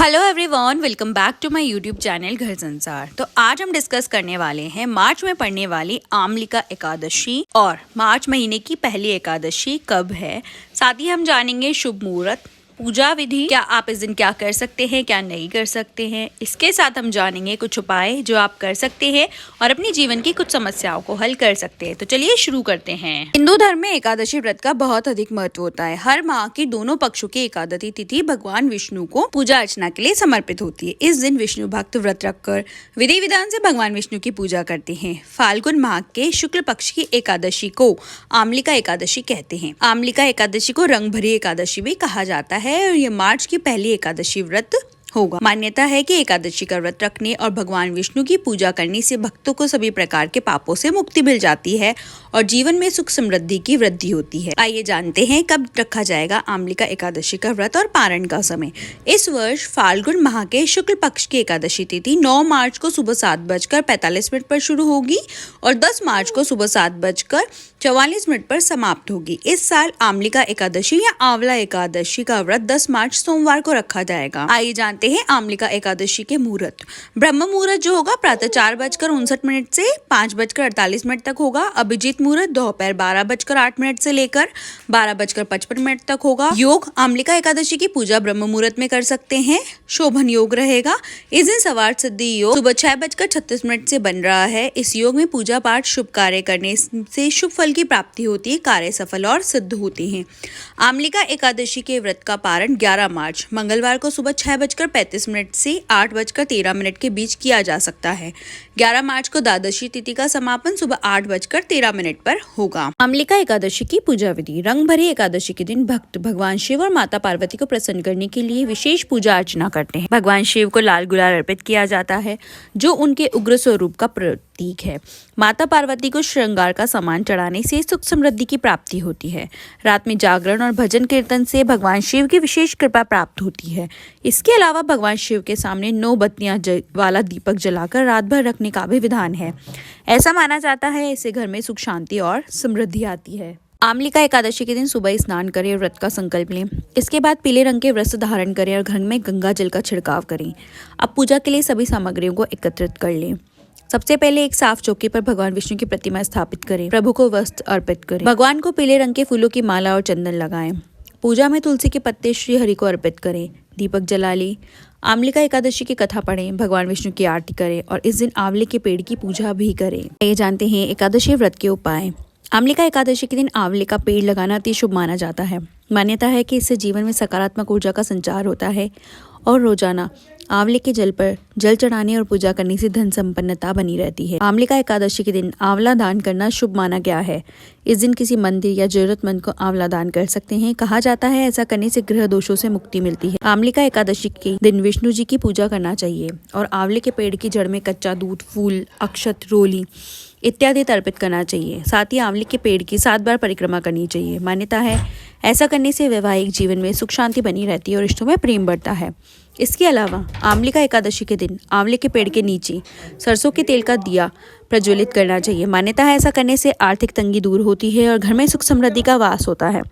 Hello everyone, welcome back to my YouTube channel Ghar Sansar. तो आज हम डिस्कस करने वाले हैं मार्च में पड़ने वाली आमलिका एकादशी और मार्च महीने की पहली एकादशी कब है। साथ ही हम जानेंगे शुभ मुहूर्त, पूजा विधि, क्या आप इस दिन क्या कर सकते हैं, क्या नहीं कर सकते हैं। इसके साथ हम जानेंगे कुछ उपाय जो आप कर सकते हैं और अपने जीवन की कुछ समस्याओं को हल कर सकते हैं। तो चलिए शुरू करते हैं। हिंदू धर्म में एकादशी व्रत का बहुत अधिक महत्व होता है। हर माह की दोनों पक्षों की एकादशी तिथि भगवान विष्णु को पूजा अर्चना के लिए समर्पित होती है। इस दिन विष्णु भक्त व्रत रखकर विधि विधान से भगवान विष्णु की पूजा करते हैं। फाल्गुन माह के शुक्ल पक्ष की एकादशी को आमलिका एकादशी कहते हैं। आमलिका एकादशी को रंग भरी एकादशी भी कहा जाता है और ये मार्च की पहली एकादशी व्रत होगा। मान्यता है कि एकादशी का व्रत रखने और भगवान विष्णु की पूजा करने से भक्तों को सभी प्रकार के पापों से मुक्ति मिल जाती है और जीवन में सुख समृद्धि की वृद्धि होती है। आइए जानते हैं कब रखा जाएगा आमलिका एकादशी का व्रत और पारण का समय। इस वर्ष फाल्गुन माह के शुक्ल पक्ष की एकादशी तिथि 9 मार्च को सुबह 7:45 पर शुरू होगी और 10 मार्च को सुबह 7:44 पर समाप्त होगी। इस साल आमलिका एकादशी या आंवला एकादशी का व्रत 10 मार्च सोमवार को रखा जाएगा। आइए जानते हैं आमलिका एकादशी के मुहूर्त। ब्रह्म मुहूर्त जो होगा प्रातः 4:59 से 5:48 तक होगा। अभिजीत मुहूर्त दोपहर 12:08 से लेकर 12:55 तक होगा। योग, आमलिका एकादशी की पूजा ब्रह्म मुहूर्त में कर सकते हैं। शोभन योग रहेगा। इस दिन सवार सिद्धि योग सुबह 6:36 से बन रहा है। इस योग में पूजा पाठ शुभ कार्य करने से शुभ फल की प्राप्ति होती है, कार्य सफल और सिद्ध होते हैं। आमलिका एकादशी के व्रत का पारण 11 मार्च मंगलवार को सुबह 6:35 से 8:13 के बीच किया जा सकता है। 11 मार्च को द्वादशी तिथि का समापन सुबह 8:13 पर होगा। आमलिका एकादशी की पूजा विधि। रंग भरी एकादशी के दिन भक्त भगवान शिव और माता पार्वती को प्रसन्न करने के लिए विशेष पूजा अर्चना करते हैं। भगवान शिव को लाल गुलाल अर्पित किया जाता है जो उनके उग्र स्वरूप का प्रतीक है। माता पार्वती को श्रृंगार का सामान चढ़ाने से सुख समृद्धि की प्राप्ति होती है। रात में जागरण और भजन कीर्तन से भगवान शिव की विशेष कृपा प्राप्त होती है। इसके अलावा भगवान शिव के सामने 9 बत्तियां वाला दीपक जलाकर रात भर रखने का भी विधान है। ऐसा माना जाता है इससे घर में सुख शांति और समृद्धि आती है। आमलिका एकादशी के दिन सुबह स्नान करें और व्रत का संकल्प लें। इसके बाद पीले रंग के वस्त्र धारण करें और घर में गंगा जल का छिड़काव करें। अब पूजा के लिए सभी सामग्रियों को एकत्रित कर लें। सबसे पहले एक साफ चौकी पर भगवान विष्णु की प्रतिमा स्थापित करें। प्रभु को वस्त्र अर्पित करें। भगवान को पीले रंग के फूलों की माला और चंदन लगाएं। पूजा में तुलसी के पत्ते श्री हरि को अर्पित करें। दीपक जला लें। आमलिका एकादशी की कथा पढ़ें, भगवान विष्णु की आरती करें और इस दिन आंवले के पेड़ की पूजा भी करें। ये जानते हैं एकादशी व्रत के उपाय। आमलिका एकादशी के दिन आंवले का पेड़ लगाना अति शुभ माना जाता है। मान्यता है कि इससे जीवन में सकारात्मक ऊर्जा का संचार होता है और रोजाना आंवले के जल पर जल चढ़ाने और पूजा करने से धन संपन्नता बनी रहती है। आमलिका एकादशी के दिन आंवला दान करना शुभ माना गया है। इस दिन किसी मंदिर या जरूरतमंद को आंवला दान कर सकते हैं। कहा जाता है ऐसा करने से ग्रह दोषों से मुक्ति मिलती है। आमलिका एकादशी के दिन विष्णु जी की पूजा करना चाहिए और आंवले के पेड़ की जड़ में कच्चा दूध, फूल, अक्षत, रोली इत्यादि अर्पित करना चाहिए। साथ ही आंवले के पेड़ की 7 बार परिक्रमा करनी चाहिए। मान्यता है ऐसा करने से वैवाहिक जीवन में सुख शांति बनी रहती है और रिश्तों में प्रेम बढ़ता है। इसके अलावा आमलिका एकादशी के दिन आंवले के पेड़ के नीचे सरसों के तेल का दिया प्रज्वलित करना चाहिए। मान्यता है ऐसा करने से आर्थिक तंगी दूर होती है और घर में सुख समृद्धि का वास होता है।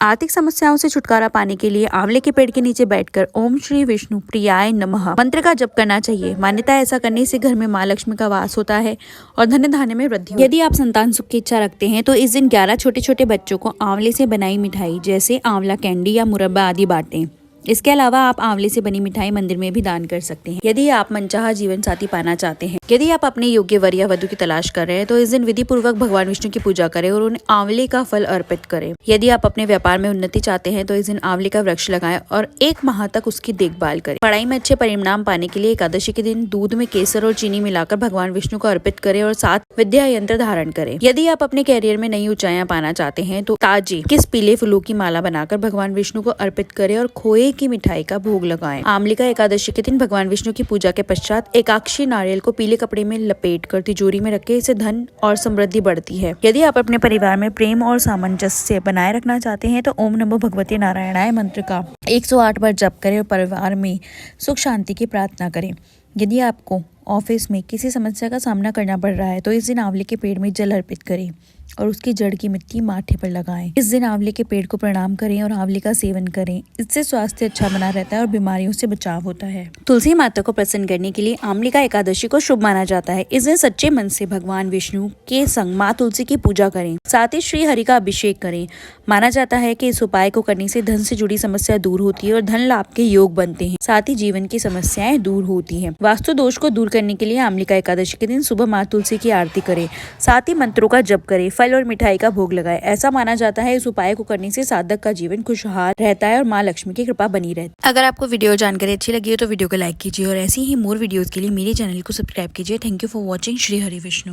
आर्थिक समस्याओं से छुटकारा पाने के लिए आंवले के पेड़ के नीचे बैठकर ओम श्री विष्णु प्रियाय नमः मंत्र का जप करना चाहिए। मान्यता है ऐसा करने से घर में माँ लक्ष्मी का वास होता है और धन धान्य में वृद्धि। यदि आप संतान सुख की इच्छा रखते हैं तो इस दिन 11 छोटे छोटे बच्चों को आंवले से बनाई मिठाई जैसे आंवला कैंडी या मुरब्बा आदि बांटें। इसके अलावा आप आंवले से बनी मिठाई मंदिर में भी दान कर सकते हैं। यदि आप मनचाहा जीवन साथी पाना चाहते हैं, यदि आप अपने योग्य वर या वधु की तलाश कर रहे हैं तो इस दिन विधि पूर्वक भगवान विष्णु की पूजा करें और उन्हें आंवले का फल अर्पित करें। यदि आप अपने व्यापार में उन्नति चाहते हैं तो इस दिन आंवले का वृक्ष लगाएं और 1 माह तक उसकी देखभाल करें। पढ़ाई में अच्छे परिणाम पाने के लिए एकादशी के दिन दूध में केसर और चीनी मिलाकर भगवान विष्णु को अर्पित करें और 7 विद्या यंत्र धारण करें। यदि आप अपने कैरियर में नई ऊंचाइयां पाना चाहते हैं तो ताजे किस पीले फूलों की माला बनाकर भगवान विष्णु को अर्पित करें और खोए की मिठाई का भोग लगाएं। आमलिका एकादशी के दिन भगवान विष्णु की पूजा के पश्चात एकाक्षी नारियल को पीले कपड़े में लपेट कर तिजोरी में रखें। इससे धन और समृद्धि बढ़ती है। यदि आप अपने परिवार में प्रेम और सामंजस्य बनाए रखना चाहते हैं तो ओम नमो भगवते नारायणाय मंत्र का 108 बार जप करें और परिवार में सुख शांति की प्रार्थना करें। यदि आपको ऑफिस में किसी समस्या का सामना करना पड़ रहा है तो इस दिन आंवले के पेड़ में जल अर्पित करें और उसकी जड़ की मिट्टी माथे पर लगाएं। इस दिन आंवले के पेड़ को प्रणाम करें और आंवले का सेवन करें। इससे स्वास्थ्य अच्छा बना रहता है और बीमारियों से बचाव होता है। तुलसी माता को प्रसन्न करने के लिए आमलिका एकादशी को शुभ माना जाता है। इस दिन सच्चे मन से भगवान विष्णु के संग माँ तुलसी की पूजा करें, साथ ही श्री हरि का अभिषेक करें। माना जाता है कि इस उपाय को करने से धन से जुड़ी समस्या दूर होती है और धन लाभ के योग बनते हैं, साथ ही जीवन की समस्याएं दूर होती हैं। वास्तु दोष को दूर करने के लिए आमलिका एकादशी के दिन सुबह माँ तुलसी की आरती करें, साथ ही मंत्रों का जप करें, फल और मिठाई का भोग लगाएं। ऐसा माना जाता है इस उपाय को करने से साधक का जीवन खुशहाल रहता है और माँ लक्ष्मी की कृपा बनी रहती है। अगर आपको वीडियो जानकारी अच्छी लगी हो तो वीडियो को लाइक कीजिए और ऐसी ही मोर वीडियोस के लिए मेरे चैनल को सब्सक्राइब कीजिए। Thank you for watching. Shri Hari Vishnu.